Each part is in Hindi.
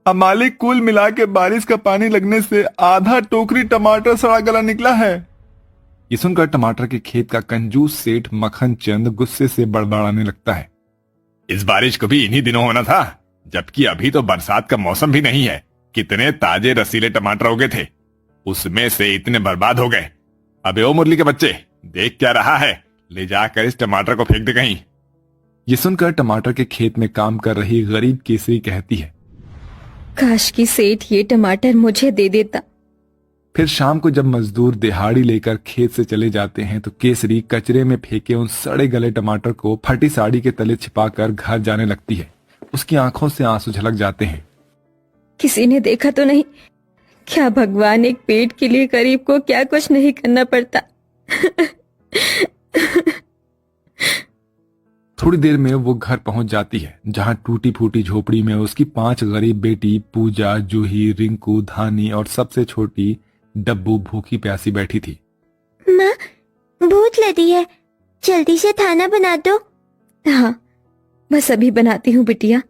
अब मालिक, कुल मिला के बारिश का पानी लगने से आधा टोकरी टमाटर सड़ा गला निकला है। ये सुनकर टमाटर के खेत का कंजूस सेठ मक्खन चंद गुस्से से बड़बड़ाने लगता है। इस बारिश को भी इन्हीं दिनों होना था, जबकि अभी तो बरसात का मौसम भी नहीं है। कितने ताजे रसीले टमाटर हो गए थे, उसमें से इतने बर्बाद हो गए। अबे ओ मुरली के बच्चे, देख क्या रहा है, ले जाकर इस टमाटर को फेंक दे कहीं। ये सुनकर टमाटर के खेत में काम कर रही गरीब केसरी कहती है, काश की सेठ ये टमाटर मुझे दे देता। फिर शाम को जब मजदूर दिहाड़ी लेकर खेत से चले जाते हैं तो केसरी कचरे में फेंके उन सड़े गले टमाटर को फटी साड़ी के तले छिपाकर घर जाने लगती है। उसकी आंखों से आंसू झलक जाते हैं। किसी ने देखा तो नहीं? क्या भगवान, एक पेट के लिए गरीब को क्या कुछ नहीं करना पड़ता। थोड़ी देर में वो घर पहुंच जाती है, जहां टूटी फूटी झोपड़ी में उसकी 5 गरीब बेटी पूजा, जूही, रिंकू, धानी और सबसे छोटी डब्बू भूखी प्यासी बैठी थी। माँ, भूख लगी है, जल्दी से खाना बना दो। हाँ, बस अभी बनाती हूँ बिटिया।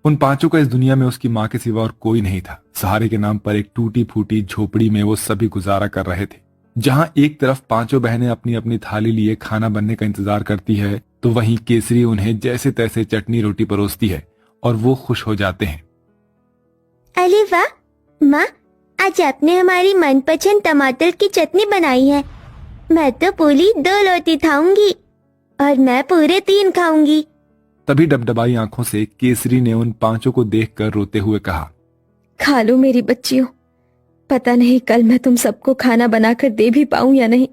उन 5 का इस दुनिया में उसकी माँ के सिवा और कोई नहीं था। सहारे के नाम पर एक टूटी फूटी झोपड़ी में वो सभी गुजारा कर रहे थे। जहां एक तरफ 5 बहनें अपनी अपनी थाली लिए खाना बनने का इंतजार करती है, तो वहीं केसरी उन्हें जैसे तैसे चटनी रोटी परोसती है और वो खुश हो जाते हैं। अरे वाह माँ, आज आपने हमारी मनपसंद टमाटर की चटनी बनाई है। मैं तो पूरी 2 रोटी खाऊंगी और मैं पूरे 3 खाऊंगी। तभी डबडबाई आंखों से केसरी ने उन 5 को देखकर रोते हुए कहा, खा लो मेरी बच्चियों, पता नहीं कल मैं तुम सबको खाना बनाकर दे भी पाऊं या नहीं।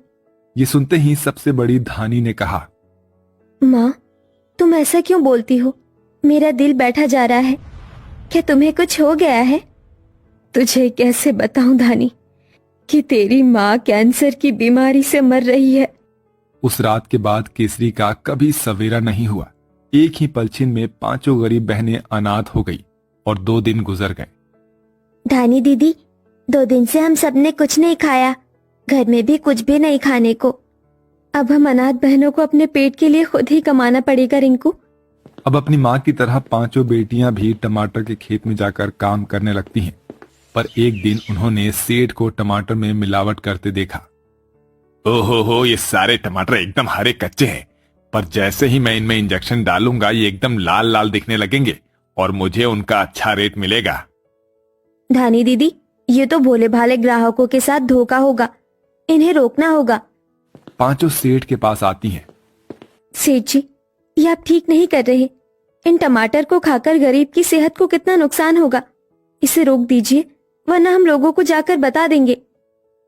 ये सुनते ही सबसे बड़ी धानी ने कहा, माँ, तुम ऐसा क्यों बोलती हो? मेरा दिल बैठा जा रहा है। क्या तुम्हें कुछ हो गया है? तुझे कैसे बताऊं धानी कि तेरी माँ कैंसर की बीमारी से मर रही है। उस रात के बाद केसरी का कभी सवेरा नहीं हुआ। एक ही पलछिन में 5 गरीब बहनें अनाथ हो गई और 2 दिन गुजर गए। धानी दीदी, 2 दिन से हम सबने कुछ नहीं खाया, घर में भी कुछ भी नहीं खाने को। अब हम अनाथ बहनों को अपने पेट के लिए खुद ही कमाना पड़ेगा रिंकू। अब अपनी माँ की तरह 5 बेटियां भी टमाटर के खेत में जाकर काम करने लगती हैं। पर एक दिन उन्होंने सेठ को टमाटर में मिलावट करते देखा। ओहो, ये सारे टमाटर एकदम हरे कच्चे हैं, पर जैसे ही मैं इनमें इंजेक्शन डालूंगा ये एकदम लाल लाल दिखने लगेंगे और मुझे उनका अच्छा रेट मिलेगा। धानी दीदी, ये तो भोले भाले ग्राहकों के साथ धोखा होगा, इन्हें रोकना होगा। 5 सेठ के पास आती हैं। सेठ जी, ये आप ठीक नहीं कर रहे। इन टमाटर को खाकर गरीब की सेहत को कितना नुकसान होगा। इसे रोक दीजिए, वरना हम लोगों को जाकर बता देंगे।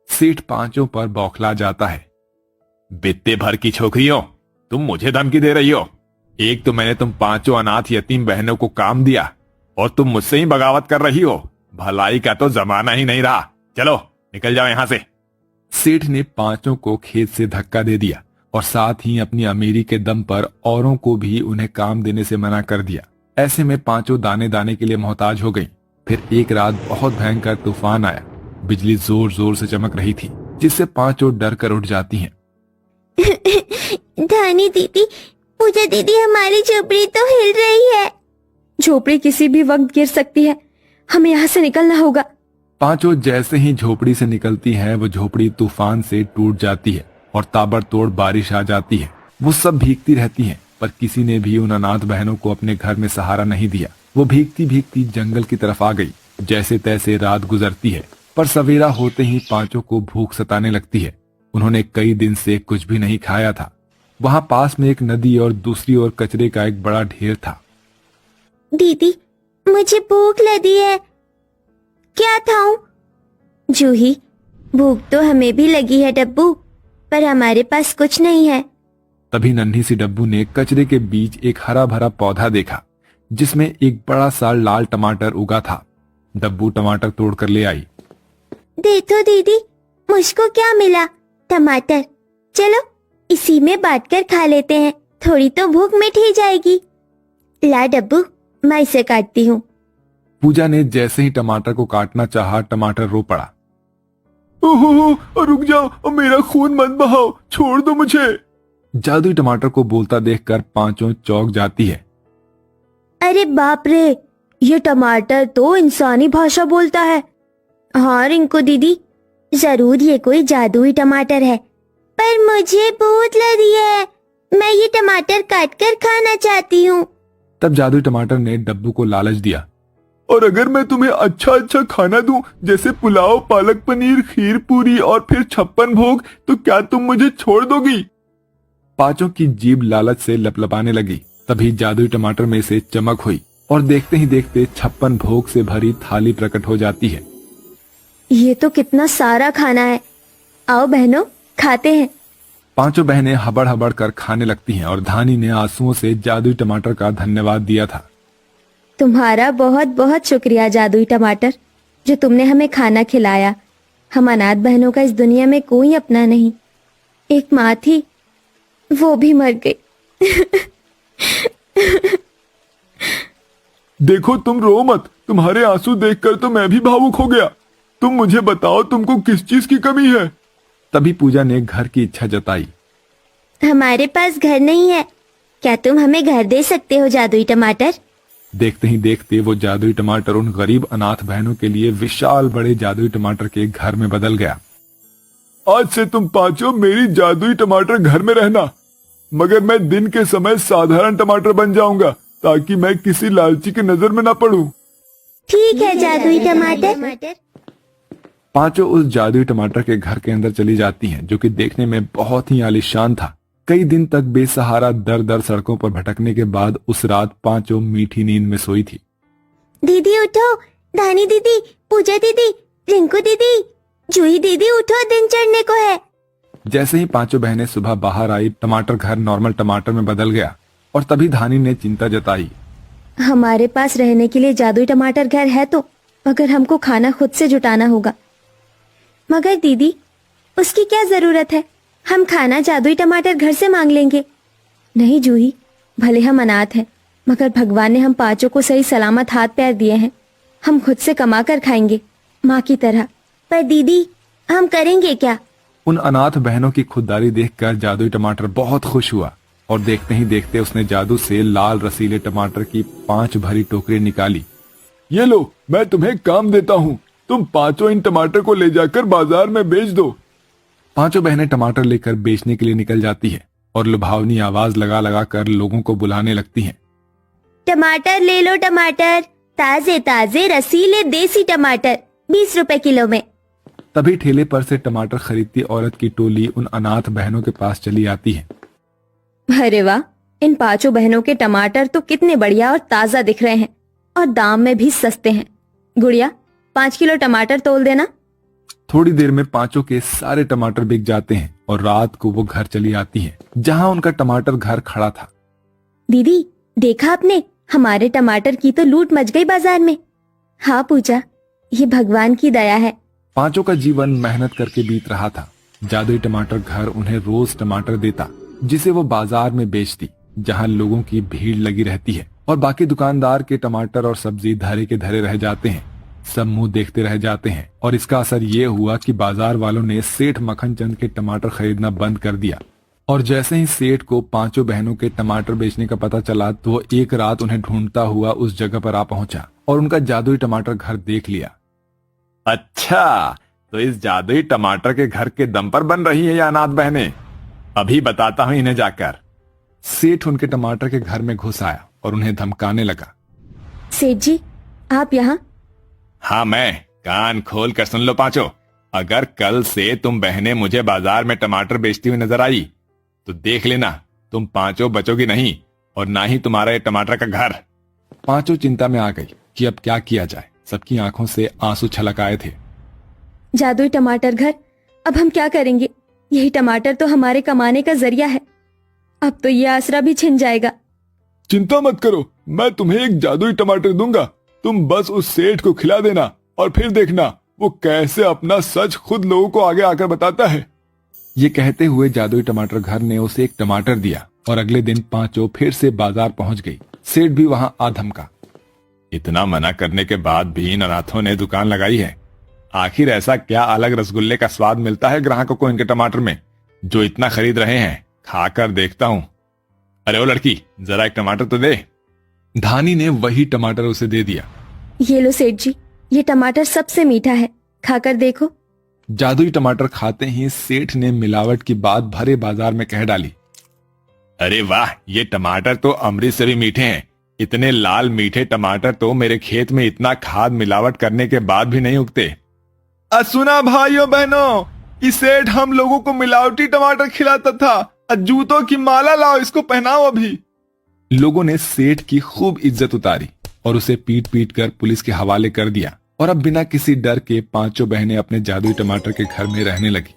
सेठ 5 पर बौखला जाता है। बित्ते भर की छोकरियों, तुम मुझे धमकी दे रही हो। एक तो मैंने तुम 5 अनाथ यतीम बहनों को काम दिया और तुम मुझसे ही बगावत कर रही हो। भलाई का तो जमाना ही नहीं रहा। चलो निकल जाओ यहाँ से। सेठ ने 5 को खेत से धक्का दे दिया और साथ ही अपनी अमीरी के दम पर औरों को भी उन्हें काम देने से मना कर दिया। ऐसे में 5 दाने दाने के लिए मोहताज हो गईं। फिर एक रात बहुत भयंकर तूफान आया। बिजली जोर जोर से चमक रही थी, जिससे 5 डर कर उठ जाती हैं। धानी दीदी, पूजा दीदी, हमारी झोपड़ी तो हिल रही है। झोपड़ी किसी भी वक्त गिर सकती है, हमें यहाँ से निकलना होगा। 5 जैसे ही झोपड़ी से निकलती है, वो झोपड़ी तूफान से टूट जाती है और ताबड़तोड़ बारिश आ जाती है। वो सब भीगती रहती हैं, पर किसी ने भी उन अनाथ बहनों को अपने घर में सहारा नहीं दिया। वो भीगती भीगती जंगल की तरफ आ गई। जैसे तैसे रात गुजरती है, पर सवेरा होते ही 5 को भूख सताने लगती है। उन्होंने कई दिन से कुछ भी नहीं खाया था। वहां पास में एक नदी और दूसरी ओर कचरे का एक बड़ा ढेर था। दीदी, मुझे भूख लगी है, क्या खाऊं? जूही, भूख तो हमें भी लगी है डब्बू, पर हमारे पास कुछ नहीं है। तभी नन्ही सी डब्बू ने कचरे के बीच एक हरा भरा पौधा देखा, जिसमें एक बड़ा सा लाल टमाटर उगा था। डब्बू टमाटर तोड़कर ले आई। देखो दीदी, मुझको क्या मिला? टमाटर। चलो इसी में बांटकर खा लेते हैं, थोड़ी तो भूख मिट ही जाएगी। ला डब्बू, मैं इसे काटती हूँ। पूजा ने जैसे ही टमाटर को काटना चाहा, टमाटर रो पड़ा। ओहो, रुक जाओ, मेरा खून मत बहाओ, छोड़ दो मुझे। जादुई टमाटर को बोलता देखकर 5 चौंक जाती है। अरे बाप रे, ये टमाटर तो इंसानी भाषा बोलता है। हाँ रिंकू दीदी, जरूर ये कोई जादुई टमाटर है, पर मुझे भूख लगी है, मैं ये टमाटर काट कर खाना चाहती हूँ। तब जादुई टमाटर ने डब्बू को लालच दिया, और अगर मैं तुम्हें अच्छा अच्छा खाना दूं, जैसे पुलाव, पालक पनीर, खीर पूरी और फिर 56 भोग, तो क्या तुम मुझे छोड़ दोगी? पांचों की जीभ लालच से लपलपाने लगी। तभी जादुई टमाटर में से चमक हुई और देखते ही देखते 56 भोग से भरी थाली प्रकट हो जाती है। ये तो कितना सारा खाना है, आओ बहनों खाते हैं। पांचों बहनें हबड़ हबड़ कर खाने लगती हैं और धानी ने आंसुओं से जादुई टमाटर का धन्यवाद दिया था। तुम्हारा बहुत बहुत शुक्रिया जादुई टमाटर, जो तुमने हमें खाना खिलाया। हम अनाथ बहनों का इस दुनिया में कोई अपना नहीं। एक माँ थी, वो भी मर गई। देखो तुम रो मत, तुम्हारे आंसू देखकर तो मैं भी भावुक हो गया। तुम मुझे बताओ, तुमको किस चीज की कमी है? तभी पूजा ने घर की इच्छा जताई। हमारे पास घर नहीं है, क्या तुम हमें घर दे सकते हो जादुई टमाटर? देखते ही देखते वो जादुई टमाटर उन गरीब अनाथ बहनों के लिए विशाल बड़े जादुई टमाटर के घर में बदल गया। आज से तुम पांचों मेरी जादुई टमाटर घर में रहना, मगर मैं दिन के समय साधारण टमाटर बन जाऊंगा, ताकि मैं किसी लालची की नजर में ना पड़ूं। ठीक है जादुई टमाटर। पांचों उस जादुई टमाटर के घर के अंदर चली जाती हैं, जो कि देखने में बहुत ही आलीशान था। कई दिन तक बेसहारा दर दर सड़कों पर भटकने के बाद उस रात पांचों मीठी नींद में सोई थी। दीदी उठो, धानी दीदी, पूजा दीदी, रिंकू दीदी, जूही दीदी उठो, दिन चढ़ने को है। जैसे ही पांचों बहनें सुबह बाहर आई, टमाटर घर नॉर्मल टमाटर में बदल गया। और तभी धानी ने चिंता जताई। हमारे पास रहने के लिए जादुई टमाटर घर है तो, मगर हमको खाना खुद से जुटाना होगा। मगर दीदी, उसकी क्या जरूरत है, हम खाना जादुई टमाटर घर से मांग लेंगे। नहीं जूही, भले हम अनाथ हैं, मगर भगवान ने हम पांचों को सही सलामत हाथ पैर दिए हैं। हम खुद से कमा कर खाएंगे, माँ की तरह। पर दीदी, हम करेंगे क्या? उन अनाथ बहनों की खुददारी देखकर जादुई टमाटर बहुत खुश हुआ और देखते ही देखते उसने जादू से लाल रसीले टमाटर की 5 भरी टोकरी निकाली। ये लो, मैं तुम्हें काम देता हूँ, तुम पांचों इन टमाटर को ले जाकर बाजार में बेच दो। पांचों बहनें टमाटर लेकर बेचने के लिए निकल जाती है और लुभावनी आवाज लगा लगा कर लोगों को बुलाने लगती हैं। टमाटर ले लो, टमाटर ताजे ताजे रसीले देसी टमाटर 20 रुपए किलो में। तभी ठेले पर से टमाटर खरीदती औरत की टोली उन अनाथ बहनों के पास चली आती है। अरे वाह, इन पांचों बहनों के टमाटर तो कितने बढ़िया और ताजा दिख रहे हैं, और दाम में भी सस्ते हैं। गुड़िया, 5 किलो टमाटर तोल देना। थोड़ी देर में पांचों के सारे टमाटर बिक जाते हैं और रात को वो घर चली आती हैं, जहां उनका टमाटर घर खड़ा था। दीदी, देखा आपने, हमारे टमाटर की तो लूट मच गई बाजार में। हाँ पूजा, ये भगवान की दया है। पांचों का जीवन मेहनत करके बीत रहा था। जादुई टमाटर घर उन्हें रोज टमाटर देता, जिसे वो बाजार में बेचती, जहां लोगों की भीड़ लगी रहती है, और बाकी दुकानदार के टमाटर और सब्जी धरे के धरे रह जाते हैं। सब मुंह देखते रह जाते हैं, और इसका असर ये हुआ कि बाजार वालों ने सेठ मक्खन चंद के टमाटर खरीदना बंद कर दिया। और जैसे ही सेठ को पांचों बहनों के टमाटर बेचने का पता चला, तो वो एक रात उन्हें ढूंढता हुआ उस जगह पर आ पहुंचा और उनका जादुई टमाटर घर देख लिया। अच्छा, तो इस जादुई टमाटर के घर के दम पर बन रही है ये अनाथ बहनें? अभी बताता हूं इन्हें जाकर। सेठ उनके टमाटर के घर में घुस आया और उन्हें धमकाने लगा। सेठ जी, आप यहाँ? हाँ मैं, कान खोल कर सुन लो पांचों। अगर कल से तुम बहनें मुझे बाजार में टमाटर बेचती हुई नजर आई, तो देख लेना तुम पांचों बचोगी नहीं, और ना ही तुम्हारा ये टमाटर का घर। पांचों चिंता में आ गई कि अब क्या किया जाए। सबकी आंखों से आंसू छलक आए थे। जादुई टमाटर घर, अब हम क्या करेंगे? यही टमाटर तो हमारे कमाने का जरिया है। अब तो ये आसरा भी छिन जाएगा। चिंता मत करो, मैं तुम्हें एक जादुई टमाटर दूंगा। तुम बस उस सेठ को खिला देना, और फिर देखना वो कैसे अपना सच खुद लोगों को आगे आकर बताता है। ये कहते हुए जादुई टमाटर घर ने उसे एक टमाटर दिया, और अगले दिन पांचों फिर से बाजार पहुंच गई। सेठ भी वहां आ धमका। इतना मना करने के बाद भी इन अनाथों ने दुकान लगाई है। आखिर ऐसा क्या अलग रसगुल्ले का स्वाद मिलता है ग्राहकों को इनके टमाटर में, जो इतना खरीद रहे हैं? खाकर देखता हूं। अरे ओ लड़की, जरा एक टमाटर तो दे। धानी ने वही टमाटर उसे दे दिया। ये लो सेठ जी, ये टमाटर सबसे मीठा है, खाकर देखो। जादुई टमाटर खाते ही सेठ ने मिलावट की बात भरे बाजार में कह डाली। अरे वाह, ये टमाटर तो अमृत से भी मीठे हैं। इतने लाल मीठे टमाटर तो मेरे खेत में इतना खाद मिलावट करने के बाद भी नहीं उगते। सुना भाइयों बहनों, कि सेठ हम लोगों को मिलावटी टमाटर खिलाता था। जूतों की माला लाओ, इसको पहनाओ अभी। लोगों ने सेठ की खूब इज्जत उतारी और उसे पीट पीट कर पुलिस के हवाले कर दिया। और अब बिना किसी डर के पांचों बहनें अपने जादुई टमाटर के घर में रहने लगी।